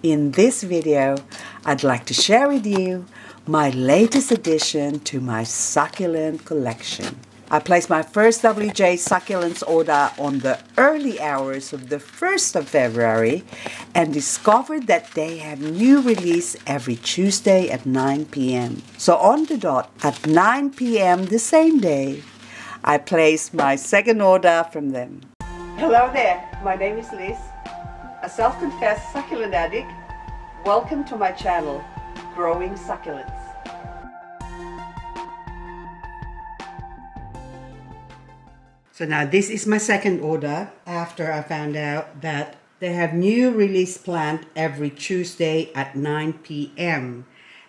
In this video, I'd like to share with you my latest addition to my succulent collection. I placed my first WJ succulents order on the early hours of the 1st of February and discovered that they have new release every Tuesday at 9 p.m. So on the dot at 9 p.m. the same day, I placed my second order from them. Hello there, my name is Liz, a self-confessed succulent addict. Welcome to my channel, Growing Succulents. So now this is my second order after I found out that they have new release plant every Tuesday at 9 p.m.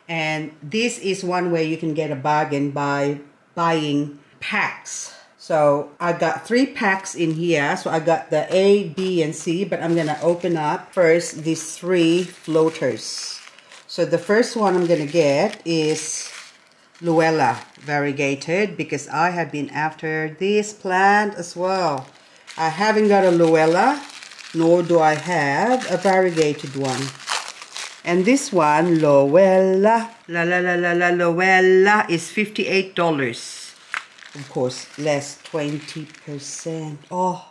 And this is one way you can get a bargain by buying packs. So I got 3 packs in here. So I got the A, B, and C, but I'm gonna open up first these 3 floaters. So the first one I'm gonna get is Luella variegated, because I have been after this plant as well. I haven't got a Luella, nor do I have a variegated one. And this one, Luella, Luella is $58. Of course, less 20%. Oh,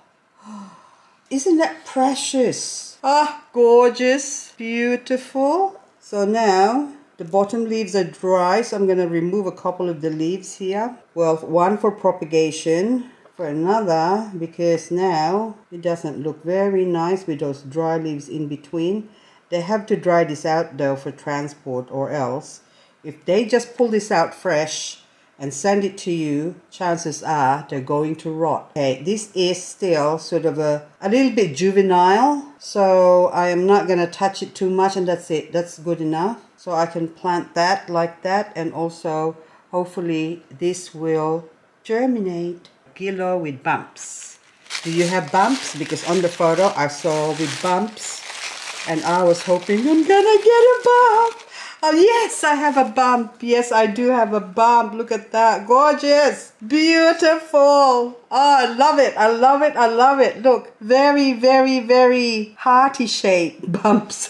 isn't that precious? Ah, gorgeous, beautiful. So now the bottom leaves are dry, so I'm going to remove a couple of the leaves here. Well, one for propagation, for another because now it doesn't look very nice with those dry leaves in between. They have to dry this out though for transport, or else if they just pull this out fresh and send it to you, chances are they're going to rot. Okay, this is still sort of a little bit juvenile, so I am not going to touch it too much, and that's it. That's good enough. So I can plant that like that, and also hopefully this will germinate. Gilo with bumps. Do you have bumps? Because on the photo I saw with bumps, and I was hoping I'm gonna get a bump. Oh yes, I have a bump. Yes, I do have a bump. Look at that. Gorgeous. Beautiful. Oh, I love it. I love it. I love it. Look, very, very, very hearty shaped bumps.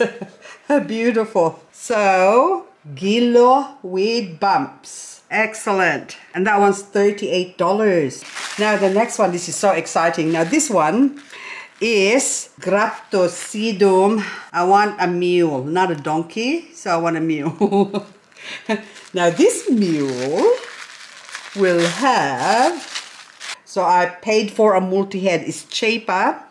Beautiful. So, Gilo with bumps. Excellent. And that one's $38. Now the next one, this is so exciting. Now this one is Graptosedum. I want a mule, not a donkey, so I want a mule. Now this mule will have, so I paid for a multi-head. It's cheaper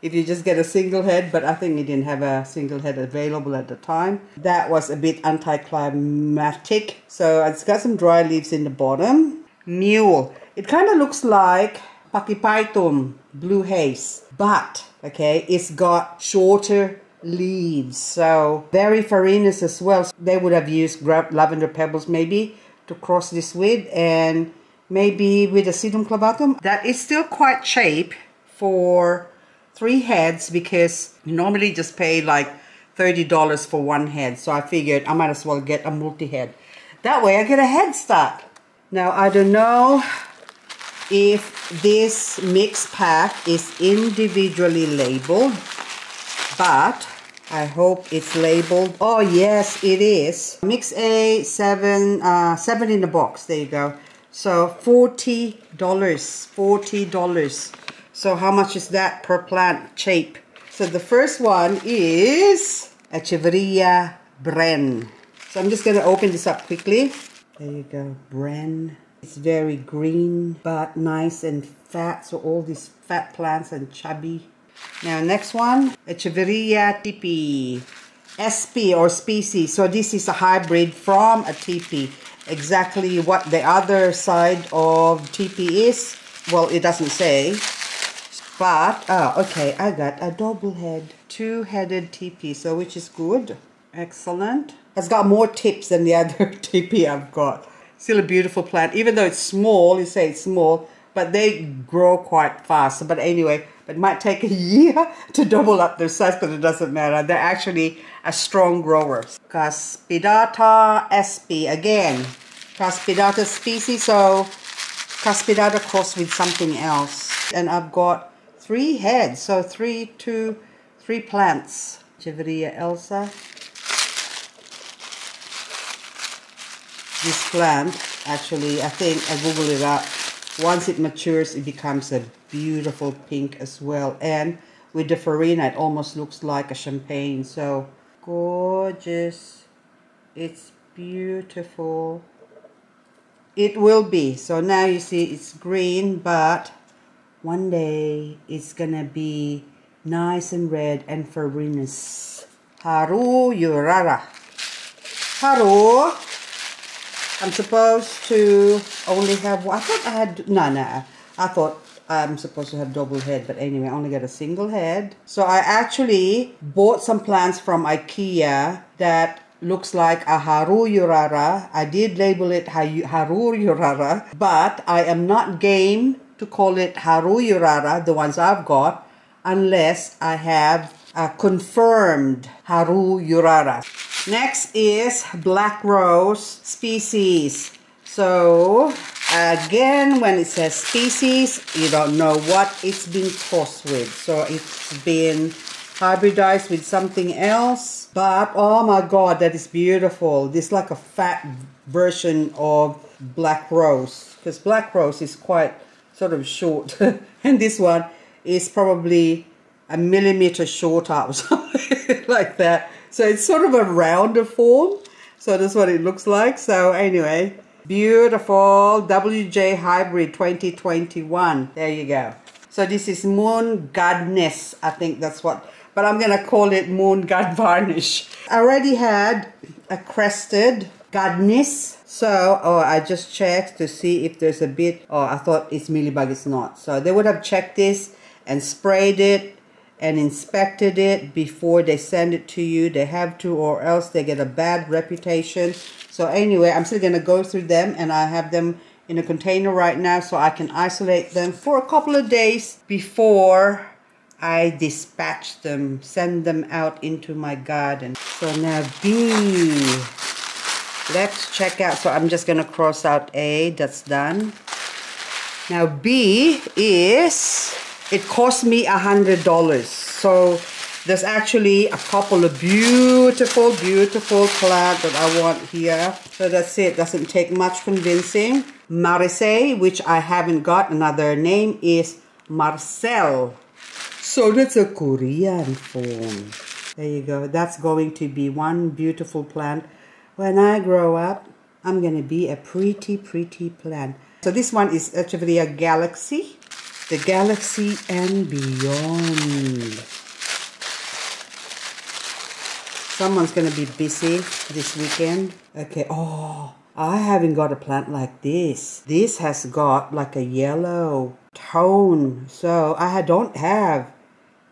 if you just get a single head, but I think it didn't have a single head available at the time. That was a bit anticlimactic. So it's got some dry leaves in the bottom. Mule. It kind of looks like Pachyphytum blue haze, but okay, it's got shorter leaves, so very farinaceous as well. So they would have used lavender pebbles maybe to cross this with, and maybe with a sedum clavatum. That is still quite cheap for 3 heads, because you normally just pay like $30 for 1 head. So I figured I might as well get a multi-head. That way I get a head start. Now I don't know if this mix pack is individually labeled, but I hope it's labeled. Oh yes, it is. Mix A, 7 in the box. There you go. So $40. $40. So how much is that per plant? Cheap. So the first one is Echeveria Bren. So I'm just going to open this up quickly. There you go, Bren. It's very green, but nice and fat. So all these fat plants and chubby. Now next one, Echeveria Tippy SP or species. So this is a hybrid from a Tippy. Exactly what the other side of Tippy is, well, it doesn't say. But, okay, I got a double head, 2-headed Tippy, so which is good. Excellent. It's got more tips than the other Tippy I've got. Still a beautiful plant, even though it's small. You say it's small, but they grow quite fast. But anyway, it might take a year to double up their size, but it doesn't matter. They're actually a strong grower. Cuspidata SP again. Cuspidata species, so cuspidata crossed with something else. And I've got 3 heads, so 3 plants. Echeveria Elsa. This plant, actually, I think I googled it up. Once it matures, it becomes a beautiful pink as well. And with the farina, it almost looks like a champagne. So gorgeous. It's beautiful. It will be. So now you see it's green, but one day it's gonna be nice and red and farinous. Haru Urara. Haru. I'm supposed to only have one. I thought I had, no. I thought I'm supposed to have double head, but anyway, I only got a single head. So I actually bought some plants from IKEA that looks like a Haru Urara. I did label it Haru Urara, but I am not game to call it Haru Urara, the ones I've got, unless I have a confirmed Haru Urara. Next is Black Rose species. So again, when it says species, you don't know what it's been crossed with. So it's been hybridized with something else. But oh my god, that is beautiful. This is like a fat version of Black Rose, because Black Rose is quite sort of short. And this one is probably a millimeter shorter or something like that. So it's sort of a rounder form. So that's what it looks like. So anyway, beautiful WJ Hybrid 2021. There you go. So this is Moon Gadnis. I think that's what, but I'm going to call it Moon God Varnish. I already had a Crested Gadnis. So, I just checked to see if there's a bit, I thought it's mealybug, it's not. So they would have checked this and sprayed it and inspected it before they send it to you. They have to, or else they get a bad reputation. So anyway, I'm still going to go through them, and I have them in a container right now so I can isolate them for a couple of days before I dispatch them, send them out into my garden. So now B. Let's check out. So I'm just going to cross out A. That's done. Now B is... It cost me $100. So there's actually a couple of beautiful plants that I want here. So that's it. Doesn't take much convincing. Marisay, which I haven't got. Another name is Marcel. So that's a Korean form. There you go. That's going to be one beautiful plant. When I grow up, I'm going to be a pretty plant. So this one is Echeveria Galaxy. The Galaxy and beyond. Someone's going to be busy this weekend. Okay, I haven't got a plant like this. This has got like a yellow tone. So I don't have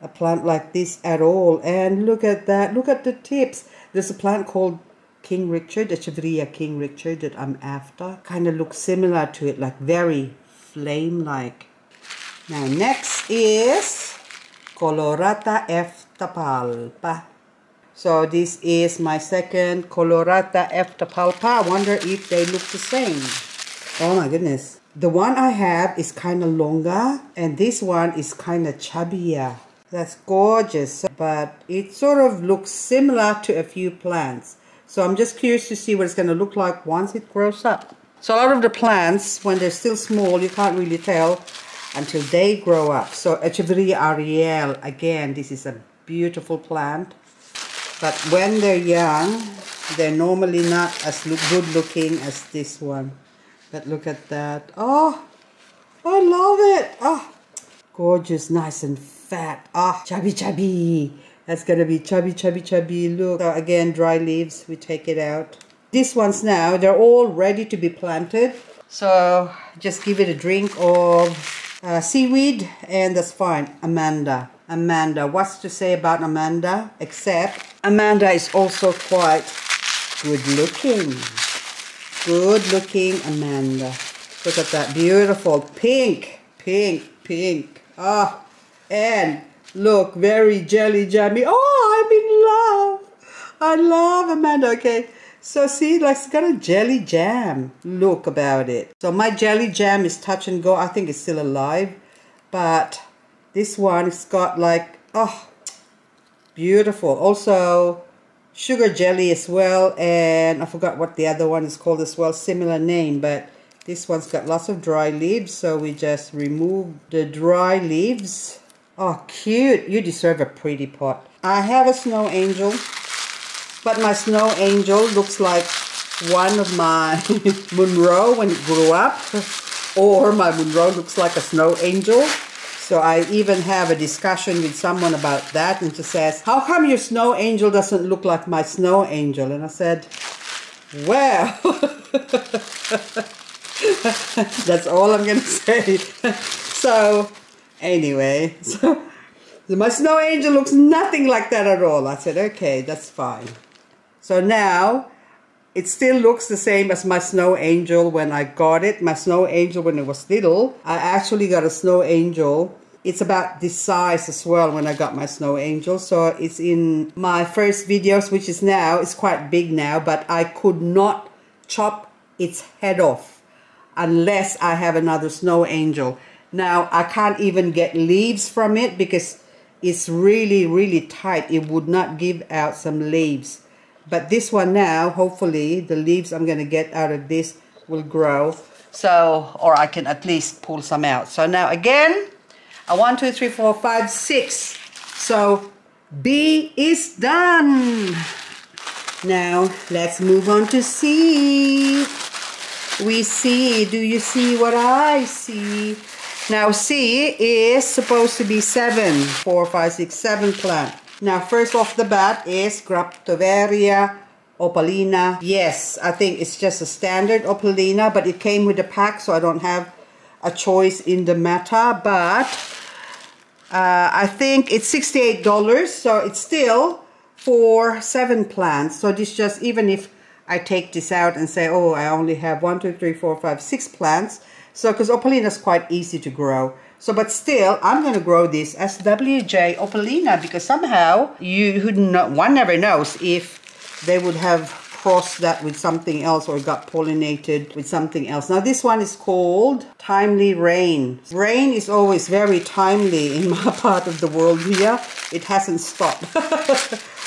a plant like this at all. And look at that. Look at the tips. There's a plant called King Richard, Echeveria King Richard that I'm after. Kind of looks similar to it, like very flame-like. Now next is Colorata F Tapalpa. So this is my second Colorata F Tapalpa. I wonder if they look the same. Oh my goodness. The one I have is kind of longer, and this one is kind of chubbier. That's gorgeous, but it sort of looks similar to a few plants. So I'm just curious to see what it's going to look like once it grows up. So a lot of the plants, when they're still small, you can't really tell until they grow up. So Echeveria Ariel, again, this is a beautiful plant. But when they're young, they're normally not as good looking as this one. But look at that. Oh, I love it. Oh, gorgeous, nice and fat. Ah, chubby. That's going to be chubby. Look. So again, dry leaves, we take it out. These ones now, they're all ready to be planted. So just give it a drink of seaweed, and that's fine. Amanda, what's to say about Amanda? Except Amanda is also quite good looking Amanda. Look at that, beautiful pink. Ah, and look, very jelly jammy. Oh, I'm in love. I love Amanda. Okay, so see, like it's got a jelly jam look about it. So my jelly jam is touch and go. I think it's still alive, but this one, it's got like, oh, Beautiful. Also, sugar jelly as well, and I forgot what the other one is called as well, similar name, but this one's got lots of dry leaves, so we just remove the dry leaves. Oh, cute. You deserve a pretty pot. I have a snow angel, but my snow angel looks like one of my Monroe when it grew up, or my Monroe looks like a snow angel. So I even have a discussion with someone about that, and she says, how come your snow angel doesn't look like my snow angel? And I said, well, that's all I'm going to say. So anyway, so my snow angel looks nothing like that at all. I said, okay, that's fine. So now it still looks the same as my snow angel when I got it. My snow angel when it was little. I actually got a snow angel. It's about this size as well when I got my snow angel. So it's in my first videos, which is now, it's quite big now, but I could not chop its head off unless I have another snow angel. Now I can't even get leaves from it because it's really, really tight. It would not give out some leaves. But this one now, hopefully, the leaves I'm going to get out of this will grow. So, or I can at least pull some out. So now again, 1, 2, 3, 4, 5, 6. So B is done. Now let's move on to C. We see, do you see what I see? Now C is supposed to be 7, 4, 5, 6, 7 plant. Now first off the bat is Graptoveria Opalina. Yes, I think it's just a standard Opalina, but it came with a pack, so I don't have a choice in the matter. But I think it's $68, so it's still for 7 plants. So this just, even if I take this out and say, oh, I only have 1, 2, 3, 4, 5, 6 plants. So, because Opalina is quite easy to grow. So, but still, I'm going to grow this as WJ Opalina because somehow one never knows if they would have crossed that with something else or got pollinated with something else. Now, this one is called Timely Rain. Rain is always very timely in my part of the world here. It hasn't stopped.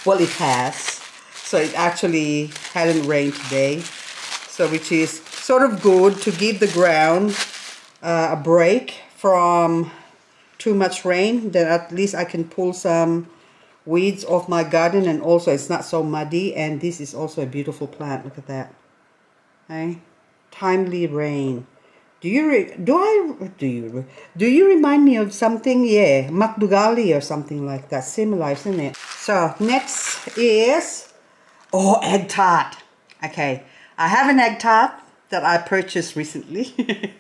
Well, it has. So it actually hadn't rained today. So which is sort of good to give the ground a break from too much rain. Then at least I can pull some weeds off my garden, and also it's not so muddy. And this is also a beautiful plant. Look at that. Okay? Timely Rain. Do you remind me of something? Yeah, Makdugali or something like that. Similar, isn't it? So next is egg tart. Okay, I have an egg tart that I purchased recently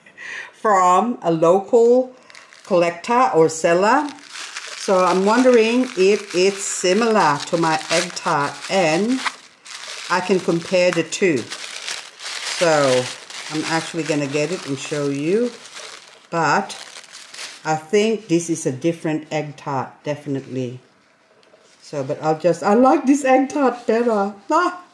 from a local collector or seller. So I'm wondering if it's similar to my egg tart, and I can compare the two. So I'm actually going to get it and show you. But I think this is a different egg tart, definitely. So, but I like this egg tart better. Ah,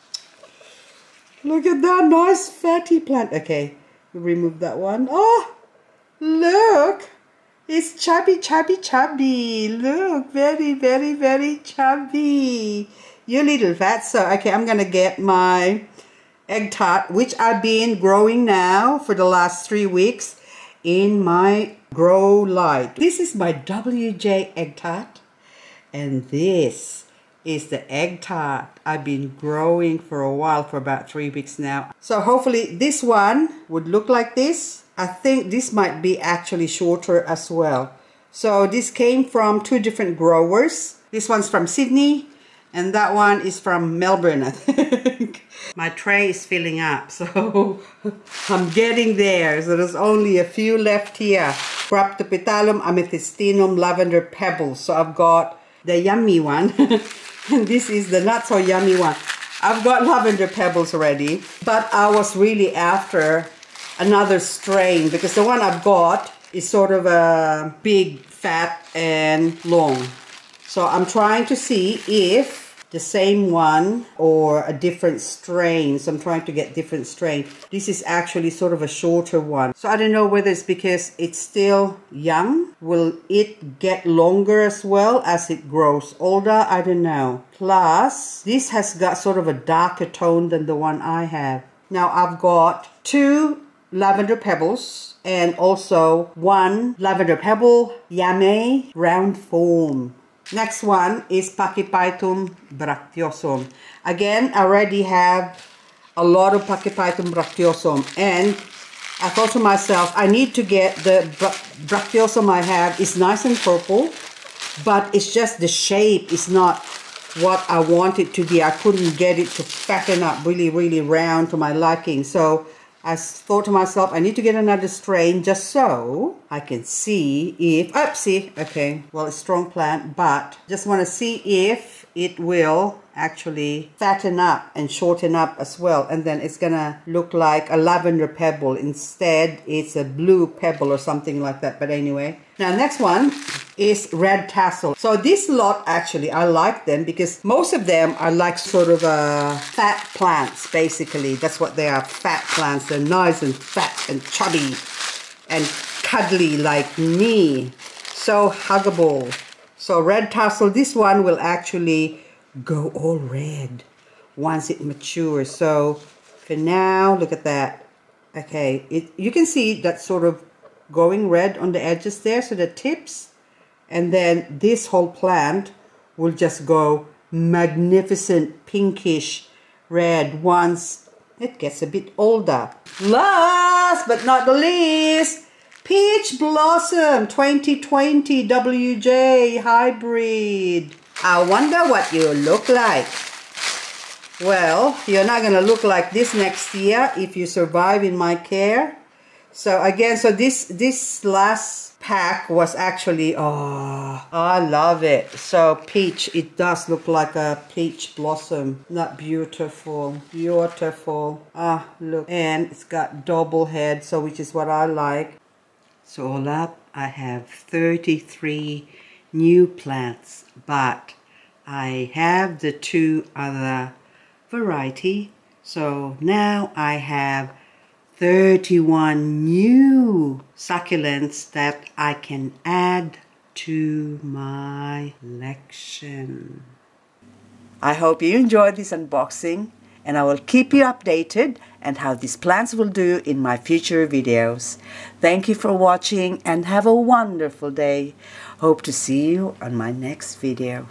look at that nice fatty plant. Okay, remove that one. Oh, look. It's chubby, chubby, chubby. Look, very, very, very chubby. You little fat. So, okay, I'm going to get my egg tart, which I've been growing now for the last 3 weeks in my grow light. This is my WJ egg tart, and this is the egg tart I've been growing for a while, for about 3 weeks now. So hopefully this one would look like this. I think this might be actually shorter as well. So this came from 2 different growers. This one's from Sydney, and that one is from Melbourne, I think. My tray is filling up, so I'm getting there. So there's only a few left here. Graptopetalum, Amethystinum, Lavender, Pebbles. So I've got the yummy one, and this is the not so yummy one. I've got Lavender Pebbles already, but I was really after another strain because the one I've got is sort of a big, fat, and long. So I'm trying to see if the same one or a different strain. So I'm trying to get different strain. This is actually sort of a shorter one. So I don't know whether it's because it's still young. Will it get longer as well as it grows older? I don't know. Plus, this has got sort of a darker tone than the one I have. Now I've got 2 lavender pebbles and also 1 lavender pebble yame round form. Next one is Pachyphytum Bracteosum. Again, I already have a lot of Pachyphytum Bracteosum, and I thought to myself, I need to get the Bracteosum I have is nice and purple, but it's just the shape is not what I want it to be. I couldn't get it to fatten up really round to my liking. So I thought to myself, I need to get another strain just so I can see if, okay, well, it's a strong plant, but just want to see if it will actually fatten up and shorten up as well. And then it's gonna look like a lavender pebble. Instead, it's a blue pebble or something like that. But anyway, now next one is Red Tassel. So this lot, actually, I like them because most of them are like sort of fat plants, basically. That's what they are, fat plants. They're nice and fat and chubby and cuddly like me. So huggable. So Red Tassel, this one will actually go all red once it matures. So for now, look at that. Okay, you can see that sort of going red on the edges there, so the tips. And then this whole plant will just go magnificent pinkish red once it gets a bit older. Last but not the least, Peach Blossom 2020 WJ Hybrid. I wonder what you look like. Well, you're not going to look like this next year if you survive in my care. So again, so this last pack was actually, oh, I love it. So peach, it does look like a peach blossom. Not beautiful, beautiful. Ah, look, and it's got double head, so which is what I like. So all up, I have 33 new plants, but I have the 2 other variety. So now I have 31 new succulents that I can add to my collection. I hope you enjoyed this unboxing, and I will keep you updated on how these plants will do in my future videos. Thank you for watching and have a wonderful day. Hope to see you on my next video.